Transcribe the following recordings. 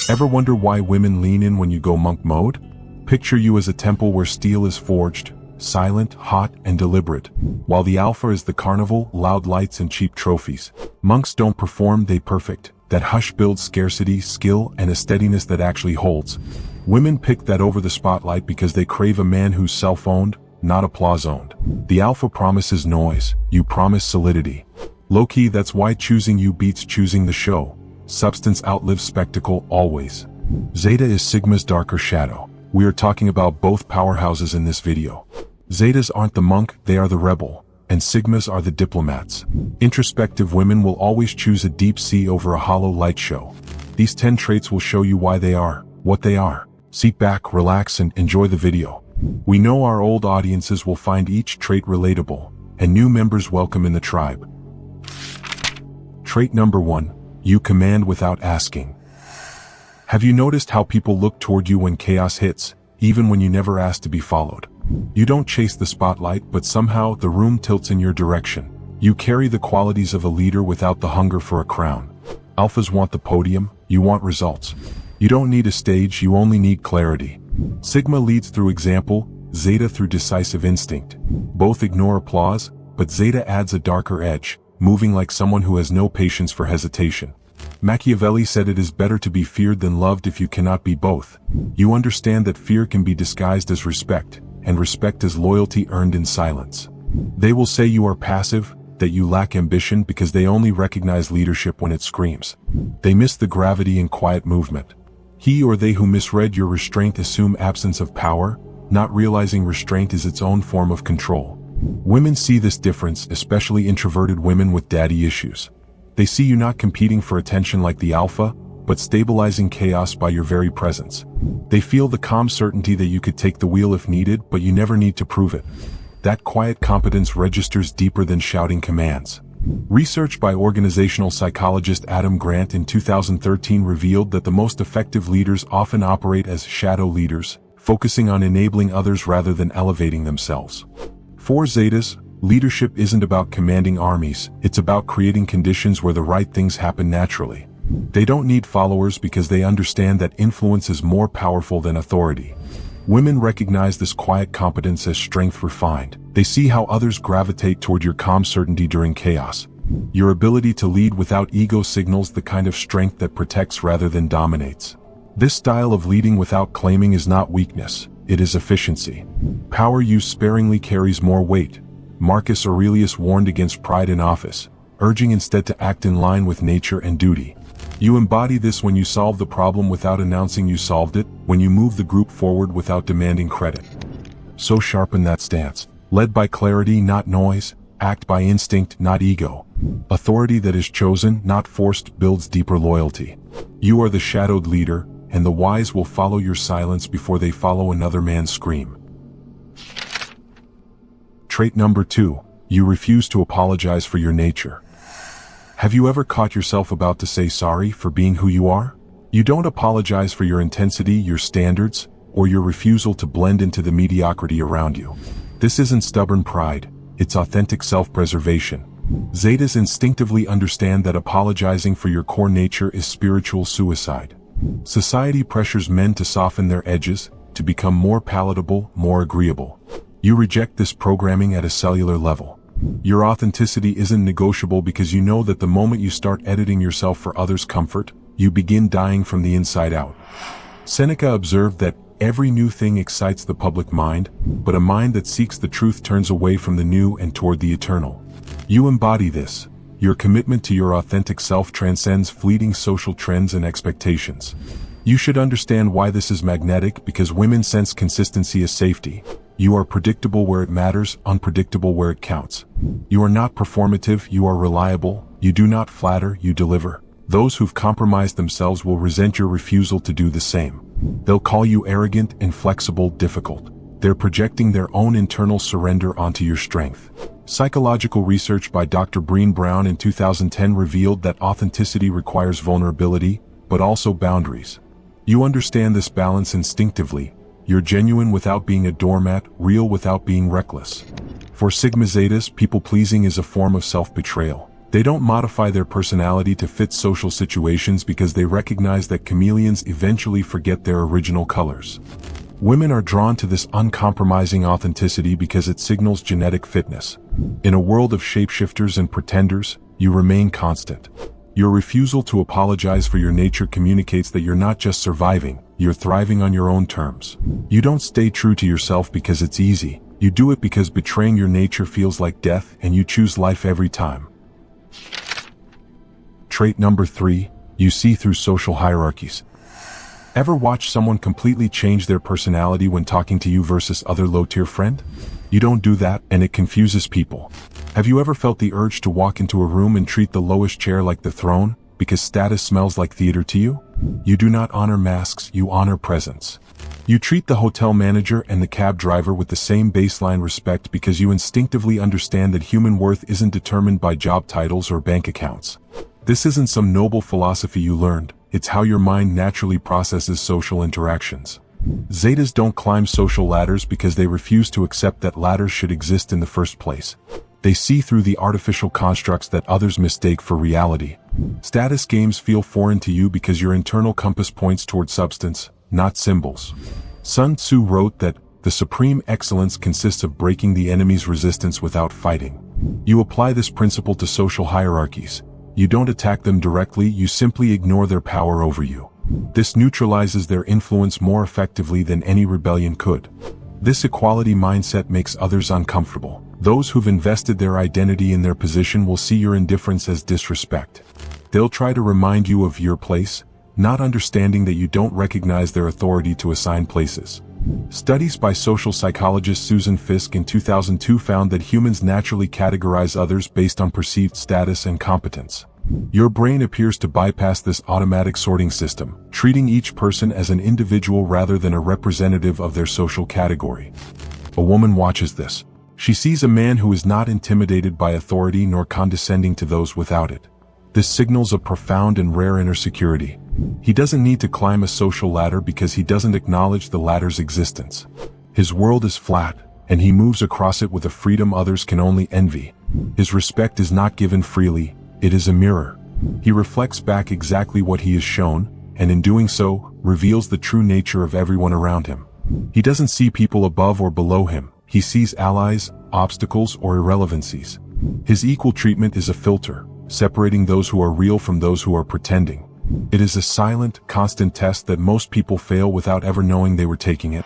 Ever wonder why women lean in when you go monk mode? Picture you as a temple where steel is forged, silent, hot, and deliberate, while the alpha is the carnival, loud lights and cheap trophies. Monks don't perform, they perfect. That hush builds scarcity, skill, and a steadiness that actually holds. Women pick that over the spotlight because they crave a man who's self-owned, not applause-owned. The alpha promises noise, you promise solidity. Low-key, that's why choosing you beats choosing the show. Substance outlives spectacle, always. Zeta is Sigma's darker shadow. We are talking about both powerhouses in this video. Zetas aren't the monk, they are the rebel. And Sigmas are the diplomats. Introspective women will always choose a deep sea over a hollow light show. These 10 traits will show you why they are, what they are. Sit back, relax, and enjoy the video. We know our old audiences will find each trait relatable, and new members welcome in the tribe. Trait number 1. You command without asking. Have you noticed how people look toward you when chaos hits, even when you never ask to be followed? You don't chase the spotlight, but somehow the room tilts in your direction. You carry the qualities of a leader without the hunger for a crown. Alphas want the podium, you want results. You don't need a stage, you only need clarity. Sigma leads through example, Zeta through decisive instinct. Both ignore applause, but Zeta adds a darker edge, moving like someone who has no patience for hesitation. Machiavelli said it is better to be feared than loved if you cannot be both. You understand that fear can be disguised as respect, and respect as loyalty earned in silence. They will say you are passive, that you lack ambition because they only recognize leadership when it screams. They miss the gravity in quiet movement. He or they who misread your restraint assume absence of power, not realizing restraint is its own form of control. Women see this difference, especially introverted women with daddy issues. They see you not competing for attention like the alpha, but stabilizing chaos by your very presence. They feel the calm certainty that you could take the wheel if needed, but you never need to prove it. That quiet competence registers deeper than shouting commands. Research by organizational psychologist Adam Grant in 2013 revealed that the most effective leaders often operate as shadow leaders, focusing on enabling others rather than elevating themselves. For Zetas, leadership isn't about commanding armies, it's about creating conditions where the right things happen naturally. They don't need followers because they understand that influence is more powerful than authority. Women recognize this quiet competence as strength refined. They see how others gravitate toward your calm certainty during chaos. Your ability to lead without ego signals the kind of strength that protects rather than dominates. This style of leading without claiming is not weakness, it is efficiency. Power used sparingly carries more weight. Marcus Aurelius warned against pride in office, urging instead to act in line with nature and duty. You embody this when you solve the problem without announcing you solved it, when you move the group forward without demanding credit. So sharpen that stance. Led by clarity, not noise. Act by instinct, not ego. Authority that is chosen, not forced, builds deeper loyalty. You are the shadowed leader, and the wise will follow your silence before they follow another man's scream. Trait number 2. You refuse to apologize for your nature. Have you ever caught yourself about to say sorry for being who you are? You don't apologize for your intensity, your standards, or your refusal to blend into the mediocrity around you. This isn't stubborn pride, it's authentic self-preservation. Zetas instinctively understand that apologizing for your core nature is spiritual suicide. Society pressures men to soften their edges, to become more palatable, more agreeable. You reject this programming at a cellular level. Your authenticity isn't negotiable because you know that the moment you start editing yourself for others' comfort, you begin dying from the inside out. Seneca observed that every new thing excites the public mind, but a mind that seeks the truth turns away from the new and toward the eternal. You embody this. Your commitment to your authentic self transcends fleeting social trends and expectations. You should understand why this is magnetic, because women sense consistency as safety. You are predictable where it matters, unpredictable where it counts. You are not performative, you are reliable. You do not flatter, you deliver. Those who've compromised themselves will resent your refusal to do the same. They'll call you arrogant, inflexible, difficult. They're projecting their own internal surrender onto your strength. Psychological research by Dr. Breen Brown in 2010 revealed that authenticity requires vulnerability, but also boundaries. You understand this balance instinctively. You're genuine without being a doormat, real without being reckless. For Sigma Zetas, people-pleasing is a form of self-betrayal. They don't modify their personality to fit social situations because they recognize that chameleons eventually forget their original colors. Women are drawn to this uncompromising authenticity because it signals genetic fitness. In a world of shapeshifters and pretenders, you remain constant. Your refusal to apologize for your nature communicates that you're not just surviving, you're thriving on your own terms. You don't stay true to yourself because it's easy. You do it because betraying your nature feels like death, and you choose life every time. Trait number 3, you see through social hierarchies. Ever watch someone completely change their personality when talking to you versus other low-tier friend? You don't do that, and it confuses people. Have you ever felt the urge to walk into a room and treat the lowest chair like the throne, because status smells like theater to you? You do not honor masks, you honor presence. You treat the hotel manager and the cab driver with the same baseline respect because you instinctively understand that human worth isn't determined by job titles or bank accounts. This isn't some noble philosophy you learned, it's how your mind naturally processes social interactions. Zetas don't climb social ladders because they refuse to accept that ladders should exist in the first place. They see through the artificial constructs that others mistake for reality. Status games feel foreign to you because your internal compass points toward substance, not symbols. Sun Tzu wrote that the supreme excellence consists of breaking the enemy's resistance without fighting. You apply this principle to social hierarchies. You don't attack them directly, you simply ignore their power over you. This neutralizes their influence more effectively than any rebellion could. This equality mindset makes others uncomfortable. Those who've invested their identity in their position will see your indifference as disrespect. They'll try to remind you of your place, not understanding that you don't recognize their authority to assign places. Studies by social psychologist Susan Fiske in 2002 found that humans naturally categorize others based on perceived status and competence. Your brain appears to bypass this automatic sorting system, treating each person as an individual rather than a representative of their social category. A woman watches this. She sees a man who is not intimidated by authority nor condescending to those without it. This signals a profound and rare inner security. He doesn't need to climb a social ladder because he doesn't acknowledge the ladder's existence. His world is flat, and he moves across it with a freedom others can only envy. His respect is not given freely, it is a mirror. He reflects back exactly what he is shown, and in doing so, reveals the true nature of everyone around him. He doesn't see people above or below him, he sees allies, obstacles, or irrelevancies. His equal treatment is a filter, separating those who are real from those who are pretending. It is a silent, constant test that most people fail without ever knowing they were taking it.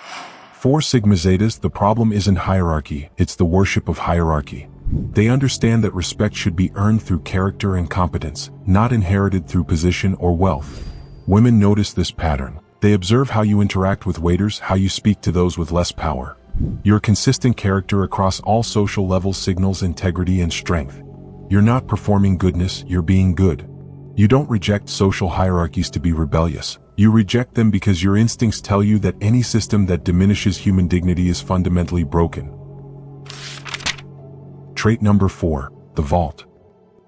For Sigma Zetas, the problem isn't hierarchy, it's the worship of hierarchy. They understand that respect should be earned through character and competence, not inherited through position or wealth. Women notice this pattern. They observe how you interact with waiters, how you speak to those with less power. Your consistent character across all social levels signals integrity and strength. You're not performing goodness, you're being good. You don't reject social hierarchies to be rebellious. You reject them because your instincts tell you that any system that diminishes human dignity is fundamentally broken. Trait number 4, the vault.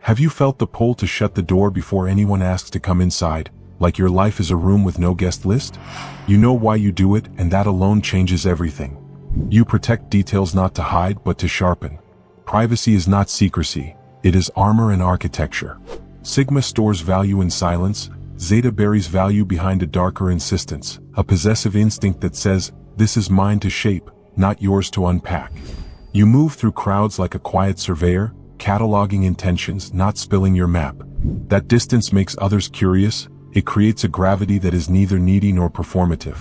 Have you felt the pull to shut the door before anyone asks to come inside, like your life is a room with no guest list? You know why you do it, and that alone changes everything. You protect details not to hide but to sharpen. Privacy is not secrecy, it is armor and architecture. Sigma stores value in silence, Zeta buries value behind a darker insistence, a possessive instinct that says, this is mine to shape, not yours to unpack. You move through crowds like a quiet surveyor, cataloging intentions, not spilling your map. That distance makes others curious, it creates a gravity that is neither needy nor performative.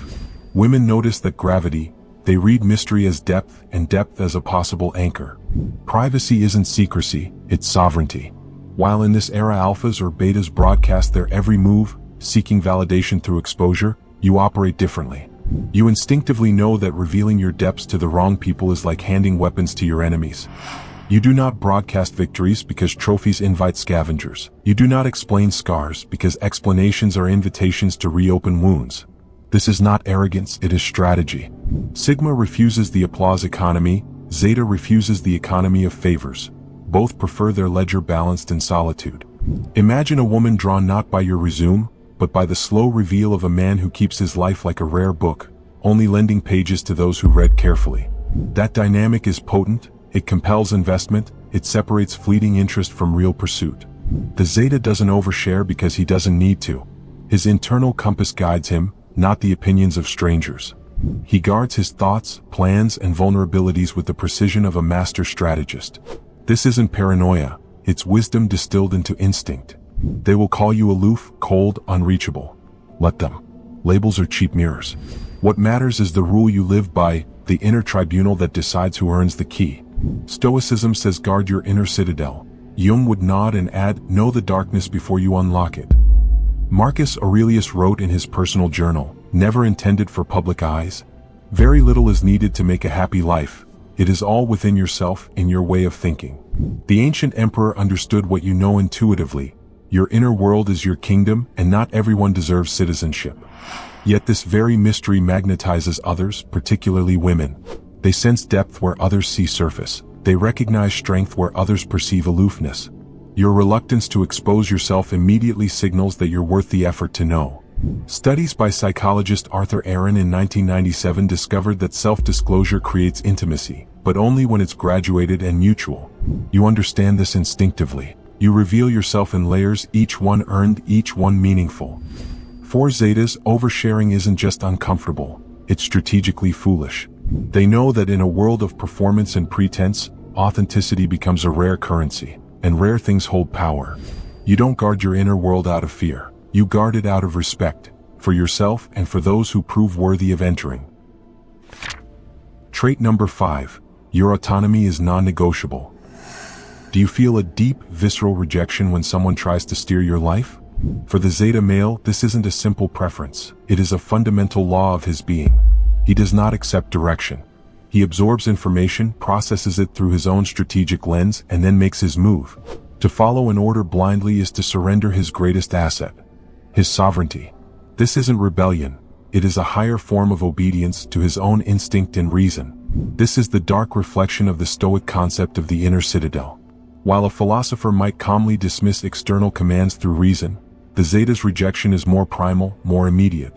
Women notice that gravity, they read mystery as depth and depth as a possible anchor. Privacy isn't secrecy, it's sovereignty. While in this era alphas or betas broadcast their every move, seeking validation through exposure, you operate differently. You instinctively know that revealing your depths to the wrong people is like handing weapons to your enemies. You do not broadcast victories because trophies invite scavengers. You do not explain scars because explanations are invitations to reopen wounds. This is not arrogance, it is strategy. Sigma refuses the applause economy, Zeta refuses the economy of favors. Both prefer their ledger balanced in solitude. Imagine a woman drawn not by your resume, but by the slow reveal of a man who keeps his life like a rare book, only lending pages to those who read carefully. That dynamic is potent, it compels investment, it separates fleeting interest from real pursuit. The Zeta doesn't overshare because he doesn't need to. His internal compass guides him, not the opinions of strangers. He guards his thoughts, plans, and vulnerabilities with the precision of a master strategist. This isn't paranoia, it's wisdom distilled into instinct. They will call you aloof, cold, unreachable. Let them. Labels are cheap mirrors. What matters is the rule you live by, the inner tribunal that decides who earns the key. Stoicism says guard your inner citadel. Jung would nod and add, know the darkness before you unlock it. Marcus Aurelius wrote in his personal journal, never intended for public eyes. Very little is needed to make a happy life. It is all within yourself, in your way of thinking. The ancient emperor understood what you know intuitively. Your inner world is your kingdom, and not everyone deserves citizenship. Yet this very mystery magnetizes others, particularly women. They sense depth where others see surface. They recognize strength where others perceive aloofness. Your reluctance to expose yourself immediately signals that you're worth the effort to know. Studies by psychologist Arthur Aaron in 1997 discovered that self-disclosure creates intimacy, but only when it's graduated and mutual. You understand this instinctively. You reveal yourself in layers, each one earned, each one meaningful. For Zetas, oversharing isn't just uncomfortable, it's strategically foolish. They know that in a world of performance and pretense, authenticity becomes a rare currency, and rare things hold power. You don't guard your inner world out of fear. You guard it out of respect, for yourself and for those who prove worthy of entering. Trait number 5. Your autonomy is non-negotiable. Do you feel a deep, visceral rejection when someone tries to steer your life? For the Zeta male, this isn't a simple preference. It is a fundamental law of his being. He does not accept direction. He absorbs information, processes it through his own strategic lens, and then makes his move. To follow an order blindly is to surrender his greatest asset, his sovereignty. This isn't rebellion. It is a higher form of obedience to his own instinct and reason. This is the dark reflection of the Stoic concept of the inner citadel. While a philosopher might calmly dismiss external commands through reason, the Zeta's rejection is more primal, more immediate.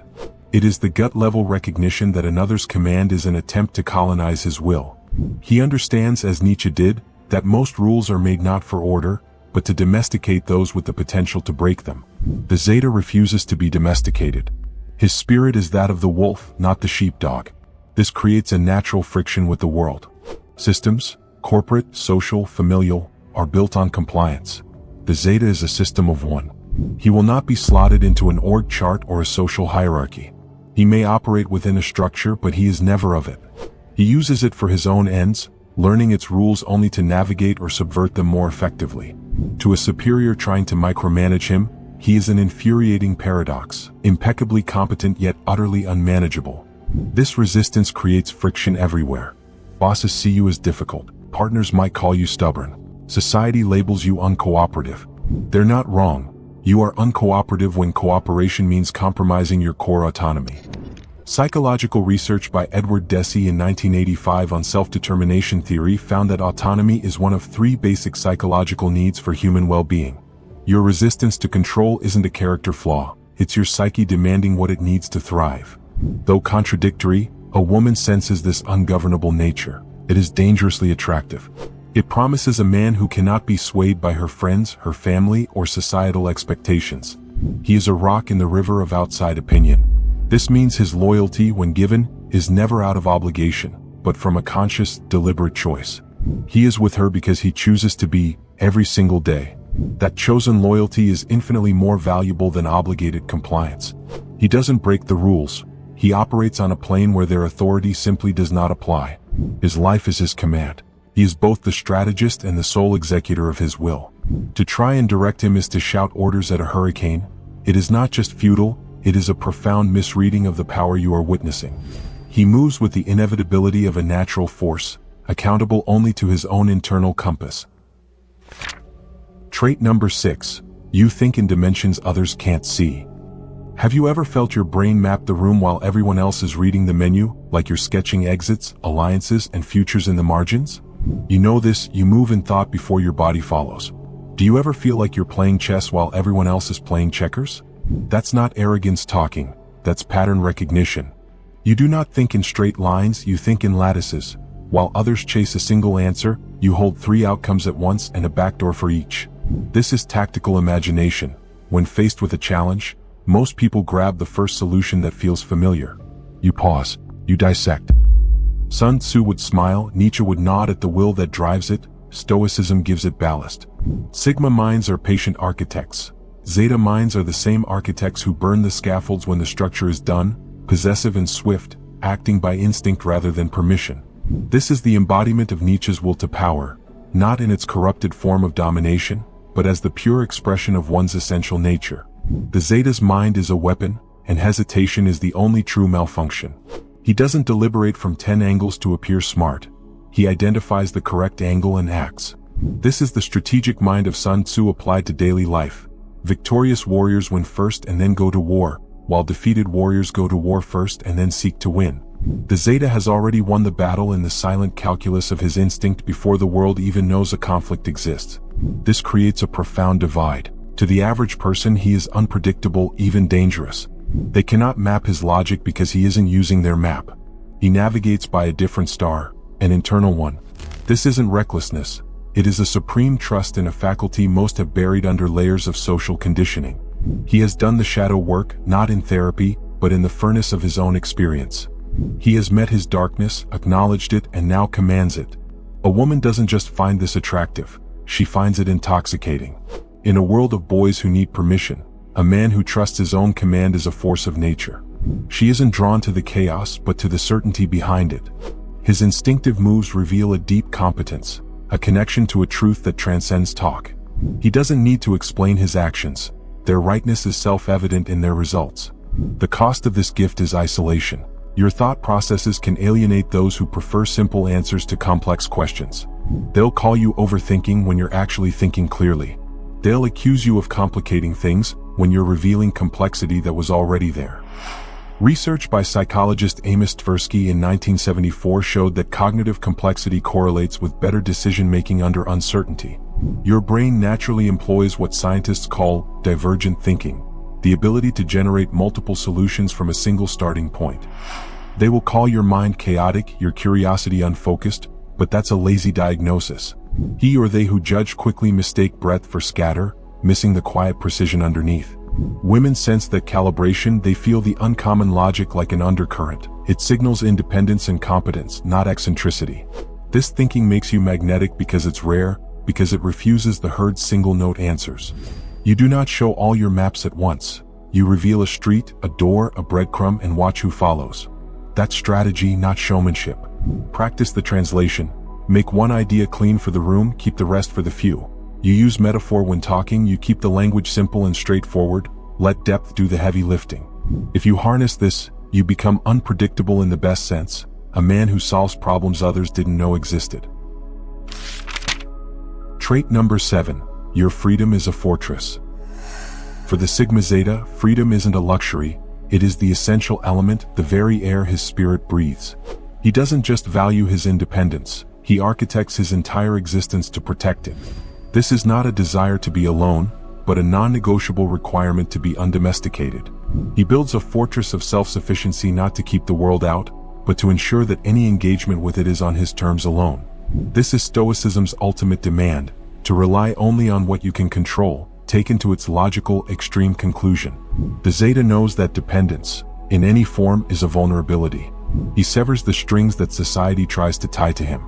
It is the gut-level recognition that another's command is an attempt to colonize his will. He understands, as Nietzsche did, that most rules are made not for order, but to domesticate those with the potential to break them. The Zeta refuses to be domesticated. His spirit is that of the wolf, not the sheepdog. This creates a natural friction with the world. Systems, corporate, social, familial, are built on compliance. The Zeta is a system of one. He will not be slotted into an org chart or a social hierarchy. He may operate within a structure, but he is never of it. He uses it for his own ends, learning its rules only to navigate or subvert them more effectively. To a superior trying to micromanage him, he is an infuriating paradox, impeccably competent yet utterly unmanageable. This resistance creates friction everywhere. Bosses see you as difficult. Partners might call you stubborn. Society labels you uncooperative. They're not wrong. You are uncooperative when cooperation means compromising your core autonomy. Psychological research by Edward Deci in 1985 on self-determination theory found that autonomy is one of 3 basic psychological needs for human well-being. Your resistance to control isn't a character flaw, it's your psyche demanding what it needs to thrive. Though contradictory, a woman senses this ungovernable nature. It is dangerously attractive. It promises a man who cannot be swayed by her friends, her family, or societal expectations. He is a rock in the river of outside opinion. This means his loyalty, when given, is never out of obligation, but from a conscious, deliberate choice. He is with her because he chooses to be, every single day. That chosen loyalty is infinitely more valuable than obligated compliance. He doesn't break the rules. He operates on a plane where their authority simply does not apply. His life is his command. He is both the strategist and the sole executor of his will. To try and direct him is to shout orders at a hurricane. It is not just futile, it is a profound misreading of the power you are witnessing. He moves with the inevitability of a natural force, accountable only to his own internal compass. Trait number 6. You think in dimensions others can't see. Have you ever felt your brain map the room while everyone else is reading the menu, like you're sketching exits, alliances, and futures in the margins? You know this, you move in thought before your body follows. Do you ever feel like you're playing chess while everyone else is playing checkers? That's not arrogance talking, that's pattern recognition. You do not think in straight lines, you think in lattices. While others chase a single answer, you hold 3 outcomes at once and a backdoor for each. This is tactical imagination. When faced with a challenge, most people grab the first solution that feels familiar. You pause, you dissect. Sun Tzu would smile, Nietzsche would nod at the will that drives it, Stoicism gives it ballast. Sigma minds are patient architects. Zeta minds are the same architects who burn the scaffolds when the structure is done, possessive and swift, acting by instinct rather than permission. This is the embodiment of Nietzsche's will to power, not in its corrupted form of domination, but as the pure expression of one's essential nature. The Zeta's mind is a weapon, and hesitation is the only true malfunction. He doesn't deliberate from 10 angles to appear smart. He identifies the correct angle and acts. This is the strategic mind of Sun Tzu applied to daily life. Victorious warriors win first and then go to war, while defeated warriors go to war first and then seek to win. The Zeta has already won the battle in the silent calculus of his instinct before the world even knows a conflict exists. This creates a profound divide. To the average person, he is unpredictable, even dangerous. They cannot map his logic because he isn't using their map. He navigates by a different star, an internal one. This isn't recklessness. It is a supreme trust in a faculty most have buried under layers of social conditioning. He has done the shadow work, not in therapy, but in the furnace of his own experience. He has met his darkness, acknowledged it, and now commands it. A woman doesn't just find this attractive, she finds it intoxicating. In a world of boys who need permission, a man who trusts his own command is a force of nature. She isn't drawn to the chaos, but to the certainty behind it. His instinctive moves reveal a deep competence, a connection to a truth that transcends talk. He doesn't need to explain his actions. Their rightness is self-evident in their results. The cost of this gift is isolation. Your thought processes can alienate those who prefer simple answers to complex questions. They'll call you overthinking when you're actually thinking clearly. They'll accuse you of complicating things when you're revealing complexity that was already there. Research by psychologist Amos Tversky in 1974 showed that cognitive complexity correlates with better decision-making under uncertainty. Your brain naturally employs what scientists call divergent thinking, the ability to generate multiple solutions from a single starting point. They will call your mind chaotic, your curiosity unfocused, but that's a lazy diagnosis. He or they who judge quickly mistake breadth for scatter, missing the quiet precision underneath. Women sense that calibration, they feel the uncommon logic like an undercurrent. It signals independence and competence, not eccentricity. This thinking makes you magnetic because it's rare, because it refuses the herd's single-note answers. You do not show all your maps at once. You reveal a street, a door, a breadcrumb, and watch who follows. That's strategy, not showmanship. Practice the translation. Make one idea clean for the room, keep the rest for the few. You use metaphor when talking, you keep the language simple and straightforward, let depth do the heavy lifting. If you harness this, you become unpredictable in the best sense, a man who solves problems others didn't know existed. Trait number 7. Your freedom is a fortress. For the Sigma Zeta, freedom isn't a luxury, it is the essential element, the very air his spirit breathes. He doesn't just value his independence, he architects his entire existence to protect it. This is not a desire to be alone, but a non-negotiable requirement to be undomesticated. He builds a fortress of self-sufficiency not to keep the world out, but to ensure that any engagement with it is on his terms alone. This is Stoicism's ultimate demand, to rely only on what you can control, taken to its logical, extreme conclusion. The Zeta knows that dependence, in any form, is a vulnerability. He severs the strings that society tries to tie to him.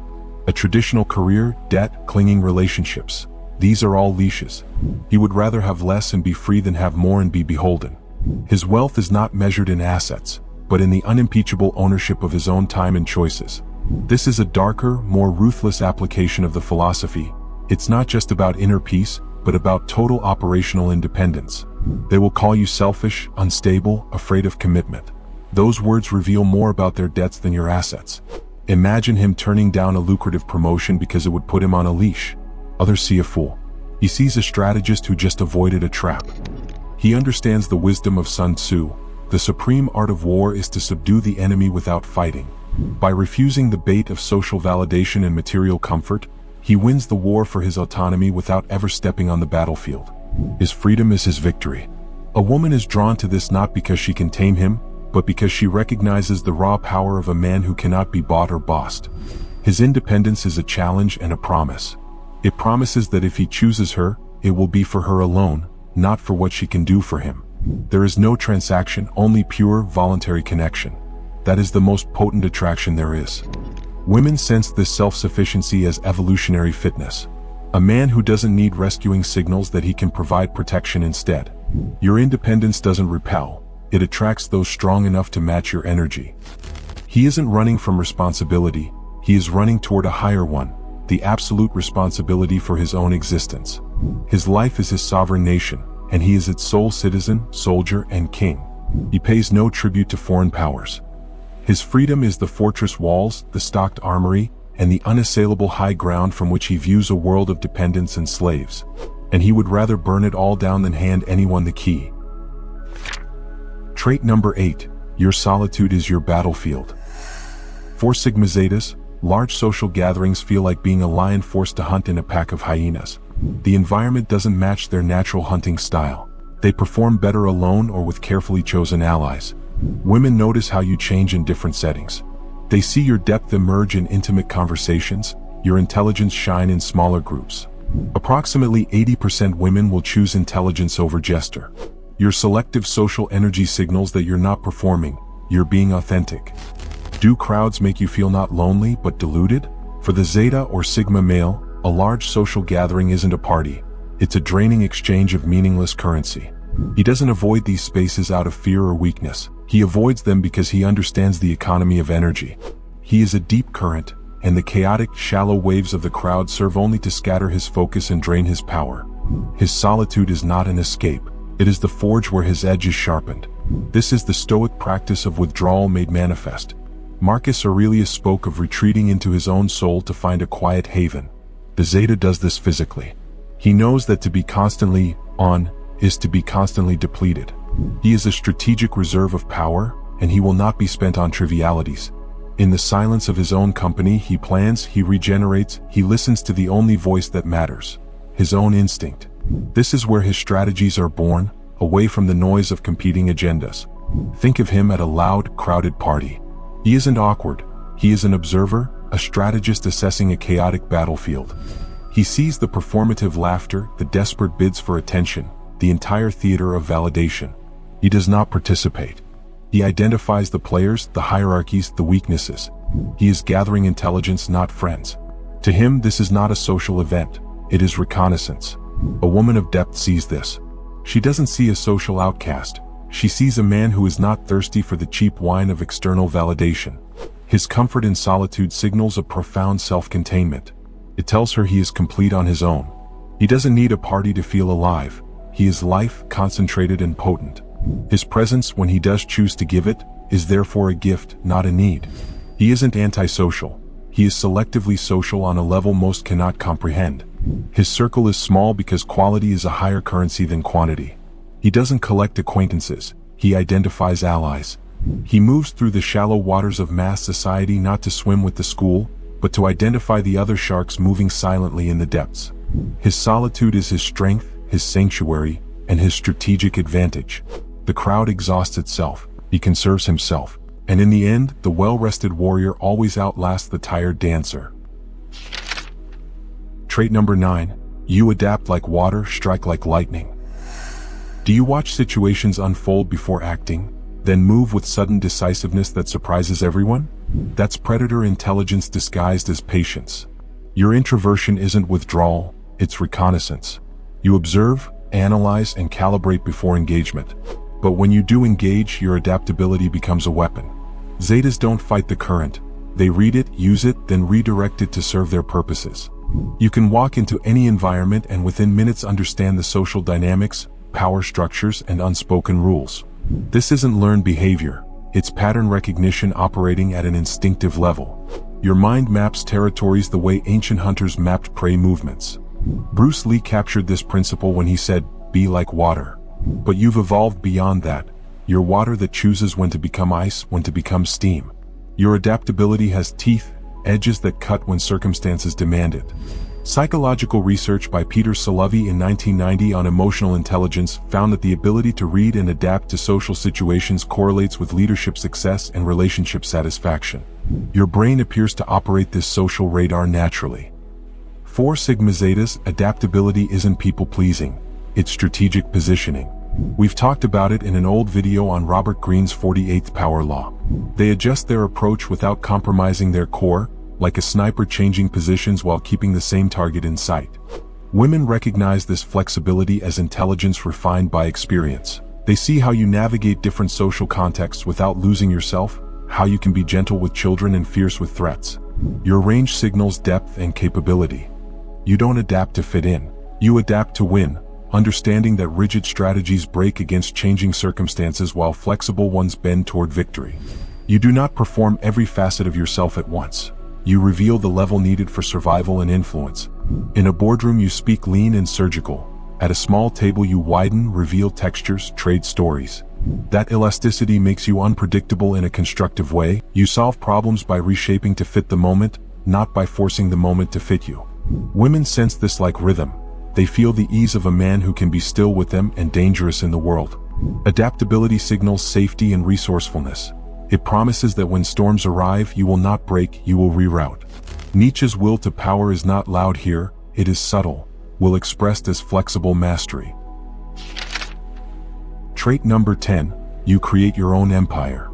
A traditional career, debt, clinging relationships. These are all leashes. He would rather have less and be free than have more and be beholden. His wealth is not measured in assets, but in the unimpeachable ownership of his own time and choices. This is a darker, more ruthless application of the philosophy. It's not just about inner peace, but about total operational independence. They will call you selfish, unstable, afraid of commitment. Those words reveal more about their debts than your assets. Imagine him turning down a lucrative promotion because it would put him on a leash. Others see a fool. He sees a strategist who just avoided a trap. He understands the wisdom of Sun Tzu. The supreme art of war is to subdue the enemy without fighting. By refusing the bait of social validation and material comfort, he wins the war for his autonomy without ever stepping on the battlefield. His freedom is his victory. A woman is drawn to this not because she can tame him, but because she recognizes the raw power of a man who cannot be bought or bossed. His independence is a challenge and a promise. It promises that if he chooses her, it will be for her alone, not for what she can do for him. There is no transaction, only pure, voluntary connection. That is the most potent attraction there is. Women sense this self-sufficiency as evolutionary fitness. A man who doesn't need rescuing signals that he can provide protection instead. Your independence doesn't repel, it attracts those strong enough to match your energy. He isn't running from responsibility, he is running toward a higher one, the absolute responsibility for his own existence. His life is his sovereign nation, and he is its sole citizen, soldier, and king. He pays no tribute to foreign powers. His freedom is the fortress walls, the stocked armory, and the unassailable high ground from which he views a world of dependents and slaves. And he would rather burn it all down than hand anyone the key. Trait number 8. Your solitude is your battlefield. For Sigma Zetas, large social gatherings feel like being a lion forced to hunt in a pack of hyenas. The environment doesn't match their natural hunting style. They perform better alone or with carefully chosen allies. Women notice how you change in different settings. They see your depth emerge in intimate conversations, your intelligence shine in smaller groups. Approximately 80% women will choose intelligence over gesture. Your selective social energy signals that you're not performing, you're being authentic. Do crowds make you feel not lonely but deluded? For the Zeta or Sigma male, a large social gathering isn't a party. It's a draining exchange of meaningless currency. He doesn't avoid these spaces out of fear or weakness. He avoids them because he understands the economy of energy. He is a deep current, and the chaotic, shallow waves of the crowd serve only to scatter his focus and drain his power. His solitude is not an escape. It is the forge where his edge is sharpened. This is the stoic practice of withdrawal made manifest. Marcus Aurelius spoke of retreating into his own soul to find a quiet haven. The Zeta does this physically. He knows that to be constantly on is to be constantly depleted. He is a strategic reserve of power, and he will not be spent on trivialities. In the silence of his own company, he plans, he regenerates, he listens to the only voice that matters, his own instinct. This is where his strategies are born, away from the noise of competing agendas. Think of him at a loud, crowded party. He isn't awkward. He is an observer, a strategist assessing a chaotic battlefield. He sees the performative laughter, the desperate bids for attention, the entire theater of validation. He does not participate. He identifies the players, the hierarchies, the weaknesses. He is gathering intelligence, not friends. To him, this is not a social event. It is reconnaissance. A woman of depth sees this. She doesn't see a social outcast. She sees a man who is not thirsty for the cheap wine of external validation. His comfort in solitude signals a profound self-containment. It tells her he is complete on his own. He doesn't need a party to feel alive. He is life, concentrated and potent. His presence, when he does choose to give it, is therefore a gift, not a need. He isn't antisocial. He is selectively social on a level most cannot comprehend. His circle is small because quality is a higher currency than quantity. He doesn't collect acquaintances. He identifies allies. He moves through the shallow waters of mass society not to swim with the school, but to identify the other sharks moving silently in the depths. His solitude is his strength, his sanctuary, and his strategic advantage. The crowd exhausts itself, he conserves himself, and in the end, the well-rested warrior always outlasts the tired dancer. Trait number 9. You adapt like water, strike like lightning. Do you watch situations unfold before acting, then move with sudden decisiveness that surprises everyone? That's predator intelligence disguised as patience. Your introversion isn't withdrawal, it's reconnaissance. You observe, analyze, and calibrate before engagement. But when you do engage, your adaptability becomes a weapon. Zetas don't fight the current. They read it, use it, then redirect it to serve their purposes. You can walk into any environment and within minutes understand the social dynamics, power structures, and unspoken rules. This isn't learned behavior. It's pattern recognition operating at an instinctive level. Your mind maps territories the way ancient hunters mapped prey movements. Bruce Lee captured this principle when he said, "Be like water." But you've evolved beyond that. You're water that chooses when to become ice, when to become steam. Your adaptability has teeth, edges that cut when circumstances demand it. Psychological research by Peter Salovey in 1990 on emotional intelligence found that the ability to read and adapt to social situations correlates with leadership success and relationship satisfaction. Your brain appears to operate this social radar naturally. 4 Sigma Zetas, adaptability isn't people-pleasing, it's strategic positioning. We've talked about it in an old video on Robert Greene's 48th power law. They adjust their approach without compromising their core, like a sniper changing positions while keeping the same target in sight. Women recognize this flexibility as intelligence refined by experience. They see how you navigate different social contexts without losing yourself, how you can be gentle with children and fierce with threats. Your range signals depth and capability. You don't adapt to fit in. You adapt to win, understanding that rigid strategies break against changing circumstances while flexible ones bend toward victory. You do not perform every facet of yourself at once. You reveal the level needed for survival and influence. In a boardroom you speak lean and surgical. At a small table you widen, reveal textures, trade stories. That elasticity makes you unpredictable in a constructive way. You solve problems by reshaping to fit the moment, not by forcing the moment to fit you. Women sense this like rhythm. They feel the ease of a man who can be still with them and dangerous in the world. Adaptability signals safety and resourcefulness. It promises that when storms arrive, you will not break, you will reroute. Nietzsche's will to power is not loud here, it is subtle, will expressed as flexible mastery. Trait number 10, you create your own empire.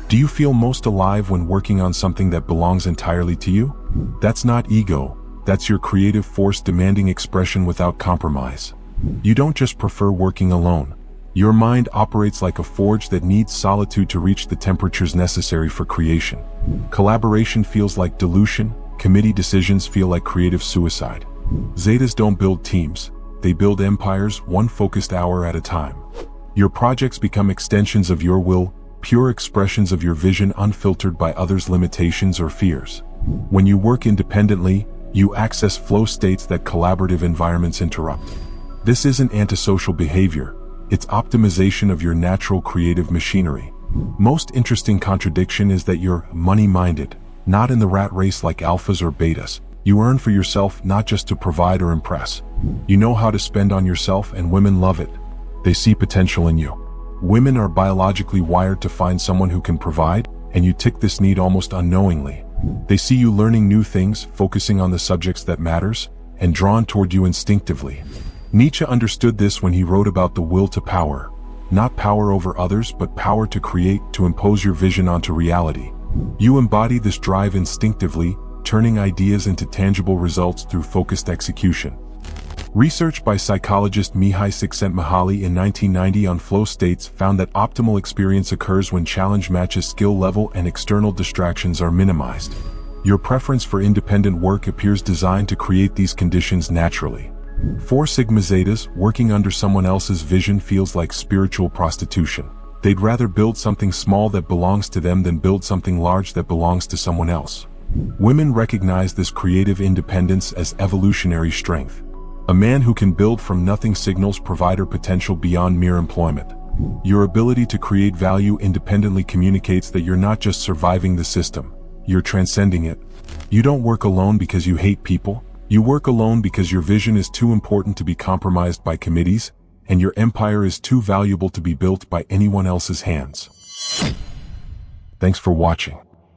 Do you feel most alive when working on something that belongs entirely to you? That's not ego, that's your creative force demanding expression without compromise. You don't just prefer working alone. Your mind operates like a forge that needs solitude to reach the temperatures necessary for creation. Collaboration feels like dilution, committee decisions feel like creative suicide. Zetas don't build teams, they build empires, one focused hour at a time. Your projects become extensions of your will, pure expressions of your vision unfiltered by others' limitations or fears. When you work independently, you access flow states that collaborative environments interrupt. This isn't antisocial behavior. It's optimization of your natural creative machinery. Most interesting contradiction is that you're money-minded, not in the rat race like alphas or betas. You earn for yourself not just to provide or impress. You know how to spend on yourself and women love it. They see potential in you. Women are biologically wired to find someone who can provide, and you tick this need almost unknowingly. They see you learning new things, focusing on the subjects that matters, and drawn toward you instinctively. Nietzsche understood this when he wrote about the will to power. Not power over others, but power to create, to impose your vision onto reality. You embody this drive instinctively, turning ideas into tangible results through focused execution. Research by psychologist Mihai Csikszentmihalyi in 1990 on flow states found that optimal experience occurs when challenge matches skill level and external distractions are minimized. Your preference for independent work appears designed to create these conditions naturally. 4 Sigma Zetas, working under someone else's vision feels like spiritual prostitution. They'd rather build something small that belongs to them than build something large that belongs to someone else. Women recognize this creative independence as evolutionary strength. A man who can build from nothing signals provider potential beyond mere employment. Your ability to create value independently communicates that you're not just surviving the system, you're transcending it. You don't work alone because you hate people. You work alone because your vision is too important to be compromised by committees, and your empire is too valuable to be built by anyone else's hands. Thanks for watching.